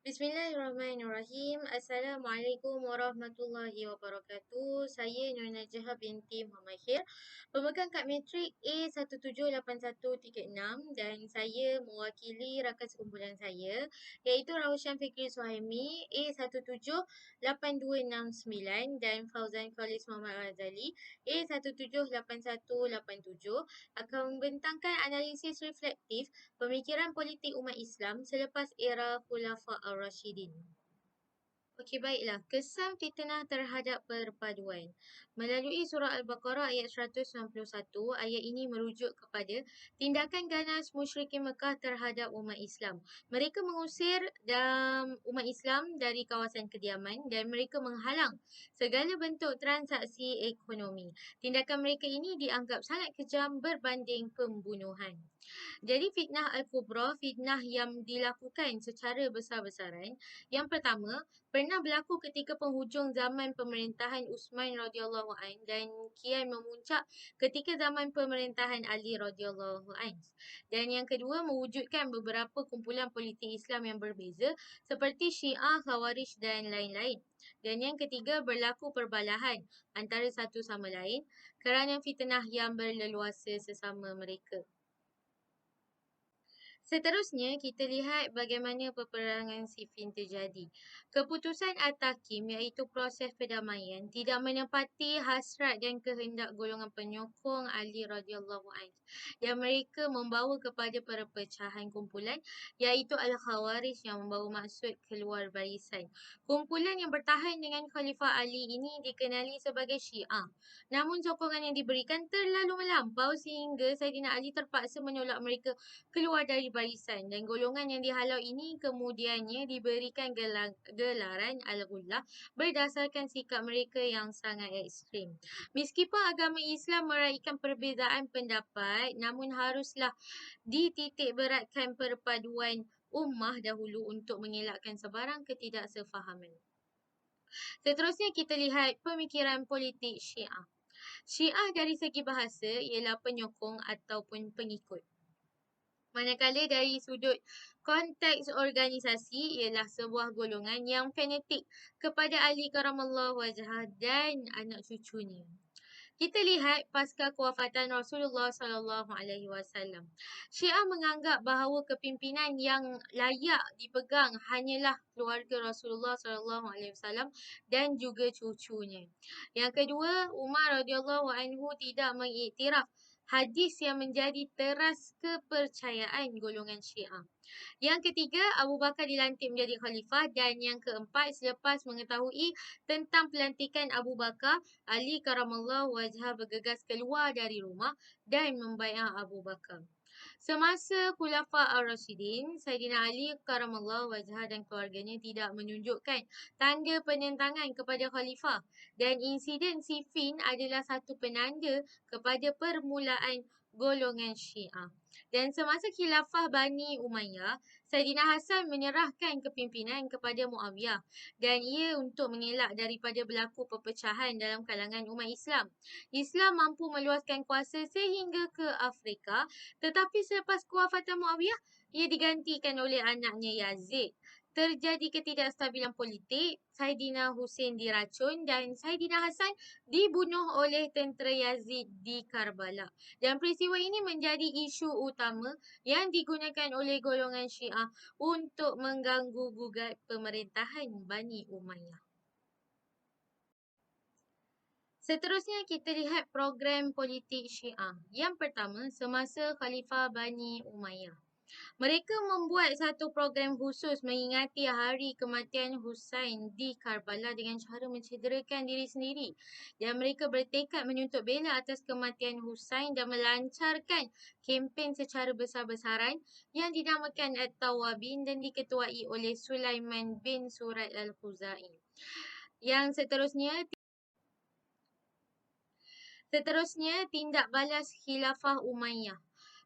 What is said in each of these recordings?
Bismillahirrahmanirrahim. Assalamualaikum warahmatullahi wabarakatuh. Saya Nur Najah binti Muhammad Khair, pemegang kad matrik A178136 dan saya mewakili rakan sekumpulan saya iaitu Raushan Fikri Suhaimi A178269 dan Fauzan Khalis Muhammad Razali A178187 akan membentangkan analisis reflektif pemikiran politik umat Islam selepas era Khulafa Ar-Rashidin. Okey, baiklah. Kesan fitnah terhadap perpaduan. Melalui surah Al-Baqarah ayat 191, ayat ini merujuk kepada tindakan ganas musyrikin Mekah terhadap umat Islam. Mereka mengusir umat Islam dari kawasan kediaman dan mereka menghalang segala bentuk transaksi ekonomi. Tindakan mereka ini dianggap sangat kejam berbanding pembunuhan. Jadi fitnah Al-Kubra, fitnah yang dilakukan secara besar-besaran. Yang pertama, pernah berlaku ketika penghujung zaman pemerintahan Uthman radhiyallahu an dan kian memuncak ketika zaman pemerintahan Ali radhiyallahu an. Dan yang kedua, mewujudkan beberapa kumpulan politik Islam yang berbeza seperti Syiah, Khawarij dan lain-lain. Dan yang ketiga, berlaku perbalahan antara satu sama lain kerana fitnah yang berleluasa sesama mereka. Seterusnya, kita lihat bagaimana peperangan Siffin terjadi. Keputusan At-Takim iaitu proses perdamaian tidak menepati hasrat dan kehendak golongan penyokong Ali radhiyallahu anhu yang mereka membawa kepada perpecahan kumpulan iaitu Al-Khawarij yang membawa maksud keluar barisan. Kumpulan yang bertahan dengan Khalifah Ali ini dikenali sebagai Syiah. Namun sokongan yang diberikan terlalu melampau sehingga Saidina Ali terpaksa menolak mereka keluar dari barisan dan golongan yang dihalau ini kemudiannya diberikan gelaran Al-Ghullah berdasarkan sikap mereka yang sangat ekstrim. Meskipun agama Islam meraihkan perbezaan pendapat, namun haruslah dititik beratkan perpaduan ummah dahulu untuk mengelakkan sebarang ketidaksefahaman. Seterusnya kita lihat pemikiran politik Syiah. Syiah dari segi bahasa ialah penyokong ataupun pengikut. Manakala dari sudut konteks organisasi ialah sebuah golongan yang fanatik kepada Ali karamallahu wajhah dan anak cucunya. Kita lihat pasca kewafatan Rasulullah sallallahu alaihi wasallam. Syiah menganggap bahawa kepimpinan yang layak dipegang hanyalah keluarga Rasulullah sallallahu alaihi wasallam dan juga cucunya. Yang kedua, Umar radhiyallahu anhu tidak mengiktiraf hadis yang menjadi teras kepercayaan golongan Syiah. Yang ketiga, Abu Bakar dilantik menjadi khalifah dan yang keempat, selepas mengetahui tentang pelantikan Abu Bakar, Ali karamallahu wajhah bergegas keluar dari rumah dan membaiat Abu Bakar. Semasa Khulafa Ar-Rashidin, Saidina Ali karamallahu wajhah dan keluarganya tidak menunjukkan tanda penentangan kepada khalifah dan insiden Siffin adalah satu penanda kepada permulaan golongan Syiah. Dan semasa khilafah Bani Umayyah, Saidina Hasan menyerahkan kepimpinan kepada Muawiyah dan ia untuk mengelak daripada berlaku perpecahan dalam kalangan umat Islam. Islam mampu meluaskan kuasa sehingga ke Afrika, tetapi selepas kewafatan Muawiyah, ia digantikan oleh anaknya Yazid. Terjadi ketidakstabilan politik, Saidina Hussein diracun dan Saidina Hasan dibunuh oleh tentera Yazid di Karbala. Dan peristiwa ini menjadi isu utama yang digunakan oleh golongan Syiah untuk mengganggu gugat pemerintahan Bani Umayyah. Seterusnya kita lihat program politik Syiah. Yang pertama, semasa Khalifah Bani Umayyah. Mereka membuat satu program khusus mengingati hari kematian Husain di Karbala dengan cara mencederakan diri sendiri. Dan mereka bertekad menuntut bela atas kematian Husain dan melancarkan kempen secara besar-besaran yang dinamakan At-Tawabin dan diketuai oleh Sulaiman bin Surat Al-Khuzai. Yang seterusnya tindak balas Khilafah Umayyah.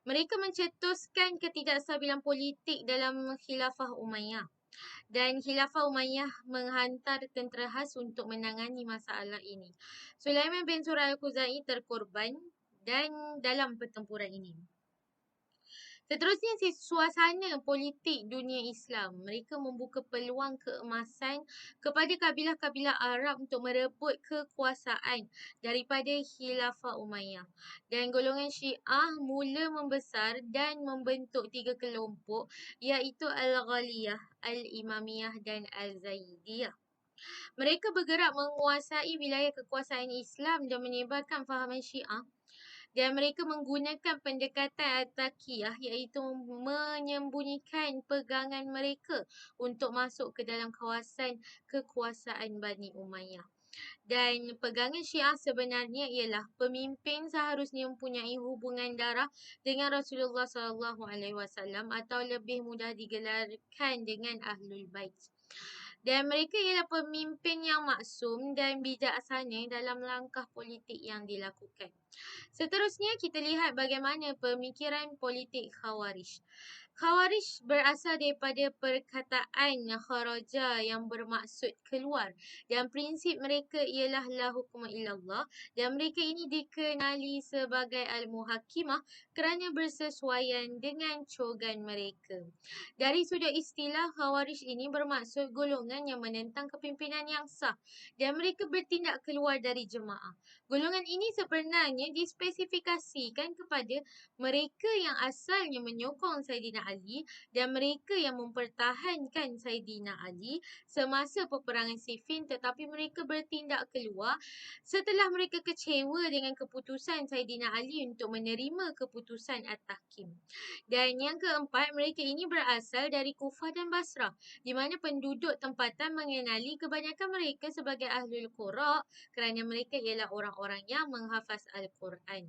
Mereka mencetuskan ketidakstabilan politik dalam Khilafah Umayyah dan Khilafah Umayyah menghantar tentera khas untuk menangani masalah ini. Sulaiman bin Surah Al-Khuzai terkorban dan dalam pertempuran ini. Seterusnya, suasana politik dunia Islam. Mereka membuka peluang keemasan kepada kabilah-kabilah Arab untuk merebut kekuasaan daripada Khilafah Umayyah. Dan golongan Syiah mula membesar dan membentuk tiga kelompok, iaitu Al-Ghaliyah, Al-Imamiyah dan Al-Zaidiyah. Mereka bergerak menguasai wilayah kekuasaan Islam dan menyebarkan fahaman Syiah, dan mereka menggunakan pendekatan at-taqiyah, iaitu menyembunyikan pegangan mereka untuk masuk ke dalam kawasan kekuasaan Bani Umayyah. Dan pegangan Syiah sebenarnya ialah pemimpin seharusnya mempunyai hubungan darah dengan Rasulullah SAW, atau lebih mudah digelarkan dengan Ahlul Bait. Dan mereka ialah pemimpin yang maksum dan bijaksana dalam langkah politik yang dilakukan. Seterusnya, kita lihat bagaimana pemikiran politik Khawarij. Khawarij berasal daripada perkataan kharaja yang bermaksud keluar, dan prinsip mereka ialah la hukma illallah, dan mereka ini dikenali sebagai al-muhakimah kerana bersesuaian dengan cogan mereka. Dari sudut istilah, Khawarij ini bermaksud golongan yang menentang kepimpinan yang sah, dan mereka bertindak keluar dari jemaah. Golongan ini sebenarnya dispesifikasikan kepada mereka yang asalnya menyokong Saidina Ali dan mereka yang mempertahankan Saidina Ali semasa peperangan Siffin, tetapi mereka bertindak keluar setelah mereka kecewa dengan keputusan Saidina Ali untuk menerima keputusan At-Tahkim. Dan yang keempat, mereka ini berasal dari Kufah dan Basrah, di mana penduduk tempatan mengenali kebanyakan mereka sebagai Ahlul Qura kerana mereka ialah orang-orang yang menghafaz Al-Quran.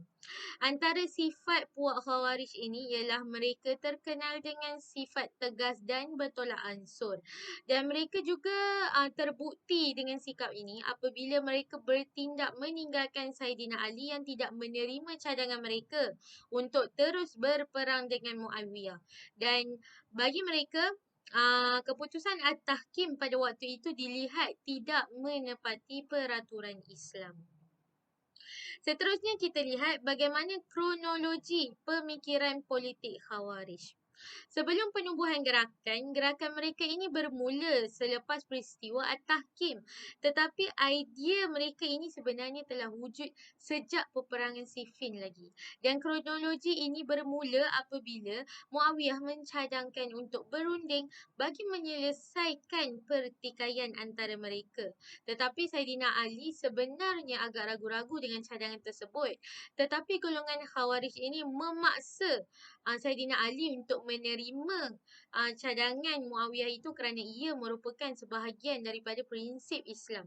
Antara sifat puak Khawarij ini ialah mereka terkenal dengan sifat tegas dan bertolak ansur. Dan mereka juga terbukti dengan sikap ini apabila mereka bertindak meninggalkan Saidina Ali yang tidak menerima cadangan mereka untuk terus berperang dengan Muawiyah. Dan bagi mereka, keputusan At-Tahkim pada waktu itu dilihat tidak menepati peraturan Islam. Seterusnya, kita lihat bagaimana kronologi pemikiran politik Khawarij. Sebelum penubuhan gerakan, gerakan mereka ini bermula selepas peristiwa At-Tahkim. Tetapi idea mereka ini sebenarnya telah wujud sejak peperangan Siffin lagi. Dan kronologi ini bermula apabila Muawiyah mencadangkan untuk berunding bagi menyelesaikan pertikaian antara mereka. Tetapi Saidina Ali sebenarnya agak ragu-ragu dengan cadangan tersebut. Tetapi golongan Khawarij ini memaksa Saidina Ali untuk menerima cadangan Muawiyah itu kerana ia merupakan sebahagian daripada prinsip Islam.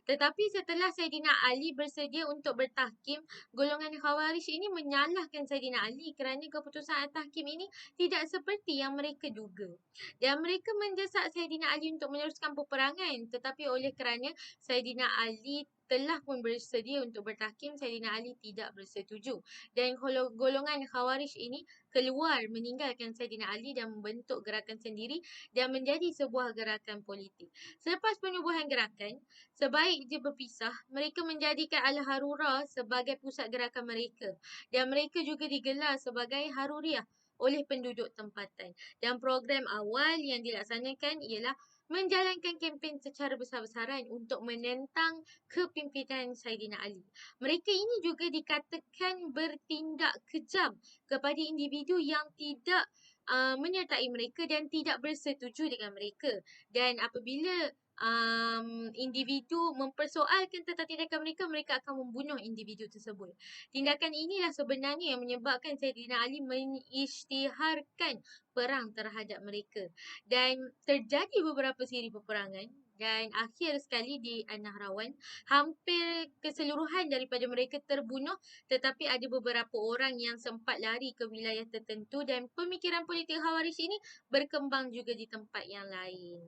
Tetapi setelah Saidina Ali bersedia untuk bertahkim, golongan Khawarij ini menyalahkan Saidina Ali kerana keputusan At-Tahkim ini tidak seperti yang mereka duga. Dan mereka mendesak Saidina Ali untuk meneruskan peperangan, tetapi oleh kerana Saidina Ali telah pun bersedia untuk bertahkim, Saidina Ali tidak bersetuju. Dan golongan Khawarij ini keluar meninggalkan Saidina Ali dan membentuk gerakan sendiri dan menjadi sebuah gerakan politik. Selepas penubuhan gerakan, sebaik dia berpisah, mereka menjadikan Al-Harura sebagai pusat gerakan mereka. Dan mereka juga digelar sebagai Haruriyah oleh penduduk tempatan. Dan program awal yang dilaksanakan ialah menjalankan kempen secara besar-besaran untuk menentang kepimpinan Saidina Ali. Mereka ini juga dikatakan bertindak kejam kepada individu yang tidak menyertai mereka dan tidak bersetuju dengan mereka. Dan apabila individu mempersoalkan tentang tindakan mereka, mereka akan membunuh individu tersebut. Tindakan inilah sebenarnya yang menyebabkan Saidina Ali mengisytiharkan perang terhadap mereka. Dan terjadi beberapa siri peperangan dan akhir sekali di An-Nahrawan, hampir keseluruhan daripada mereka terbunuh, tetapi ada beberapa orang yang sempat lari ke wilayah tertentu dan pemikiran politik Khawarij ini berkembang juga di tempat yang lain.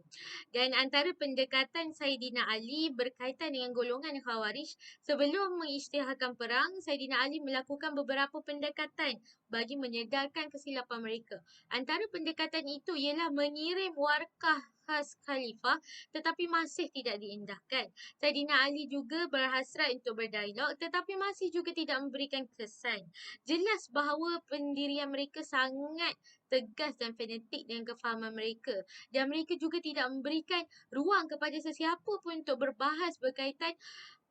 Dan antara pendekatan Saidina Ali berkaitan dengan golongan Khawarij, sebelum mengisytiharkan perang, Saidina Ali melakukan beberapa pendekatan bagi menyedarkan kesilapan mereka. Antara pendekatan itu ialah mengirim warkah khas khalifah tetapi masih tidak diindahkan. Saidina Ali juga berhasrat untuk berdialog tetapi masih juga tidak memberikan kesan. Jelas bahawa pendirian mereka sangat tegas dan fanatik dengan kefahaman mereka. Dan mereka juga tidak memberikan ruang kepada sesiapa pun untuk berbahas berkaitan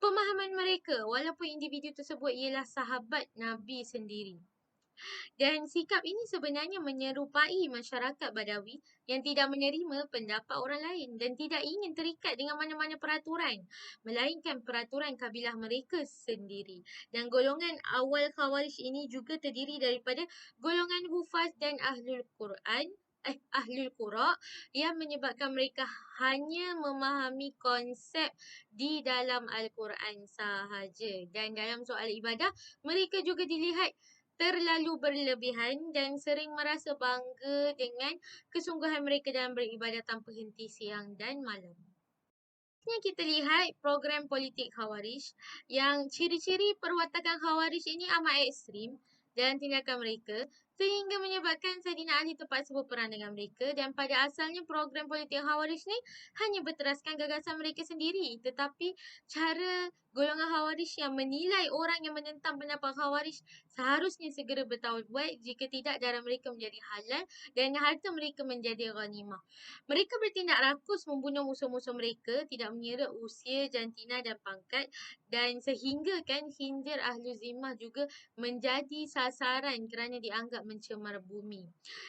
pemahaman mereka walaupun individu tersebut ialah sahabat Nabi sendiri. Dan sikap ini sebenarnya menyerupai masyarakat Badawi yang tidak menerima pendapat orang lain dan tidak ingin terikat dengan mana-mana peraturan, melainkan peraturan kabilah mereka sendiri. Dan golongan awal Khawarij ini juga terdiri daripada golongan Hufaz dan Ahlul Qura yang menyebabkan mereka hanya memahami konsep di dalam Al-Quran sahaja. Dan dalam soal ibadah, mereka juga dilihat terlalu berlebihan dan sering merasa bangga dengan kesungguhan mereka dalam beribadah tanpa henti siang dan malam. Selanjutnya kita lihat program politik Khawarij yang ciri-ciri perwatakan Khawarij ini amat ekstrim dan tindakan mereka sehingga menyebabkan Saidina Ali terpaksa berperang dengan mereka dan pada asalnya program politik Khawarij ni hanya berteraskan gagasan mereka sendiri tetapi cara golongan Khawarij yang menilai orang yang menentang pendapat Khawarij seharusnya segera bertaubat jika tidak darah mereka menjadi halal dan harta mereka menjadi ghanimah. Mereka bertindak rakus membunuh musuh-musuh mereka, tidak mengira usia, jantina dan pangkat dan sehingga kan Khinzir Ahlu Zimmah juga menjadi sasaran kerana dianggap mencemar bumi.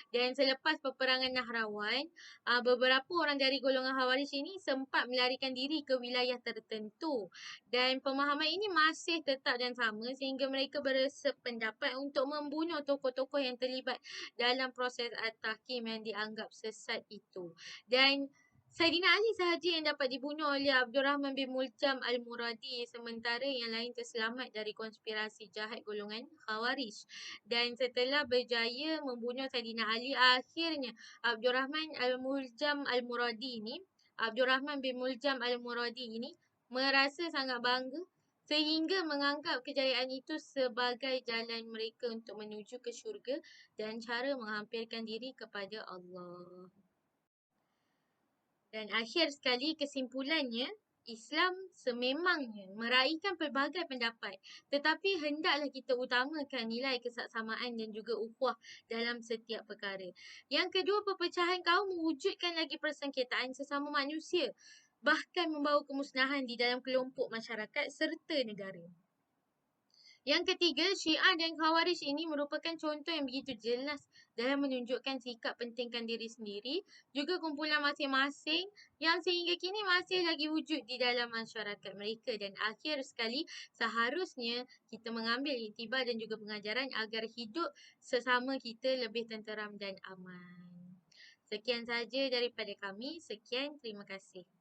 Dan selepas peperangan Nahrawan, beberapa orang dari golongan Khawarij ini sempat melarikan diri ke wilayah tertentu dan pemahaman ini masih tetap dan sama sehingga mereka bersependapat untuk membunuh tokoh-tokoh yang terlibat dalam proses at-tahkim yang dianggap sesat itu. Dan Saidina Ali sahaja yang dapat dibunuh oleh Abdul Rahman bin Muljam Al-Muradi sementara yang lain terselamat dari konspirasi jahat golongan Khawarij. Dan setelah berjaya membunuh Saidina Ali, akhirnya Abdul Rahman bin Muljam Al-Muradi ini merasa sangat bangga sehingga menganggap kejayaan itu sebagai jalan mereka untuk menuju ke syurga dan cara menghampirkan diri kepada Allah. Dan akhir sekali kesimpulannya, Islam sememangnya meraihkan pelbagai pendapat tetapi hendaklah kita utamakan nilai kesaksamaan dan juga ukhuwah dalam setiap perkara. Yang kedua, perpecahan kaum mewujudkan lagi persengketaan sesama manusia bahkan membawa kemusnahan di dalam kelompok masyarakat serta negara. Yang ketiga, Syiah dan Khawarij ini merupakan contoh yang begitu jelas dalam menunjukkan sikap pentingkan diri sendiri, juga kumpulan masing-masing yang sehingga kini masih lagi wujud di dalam masyarakat mereka. Dan akhir sekali, seharusnya kita mengambil iktibar dan juga pengajaran agar hidup sesama kita lebih tenteram dan aman. Sekian sahaja daripada kami. Sekian, terima kasih.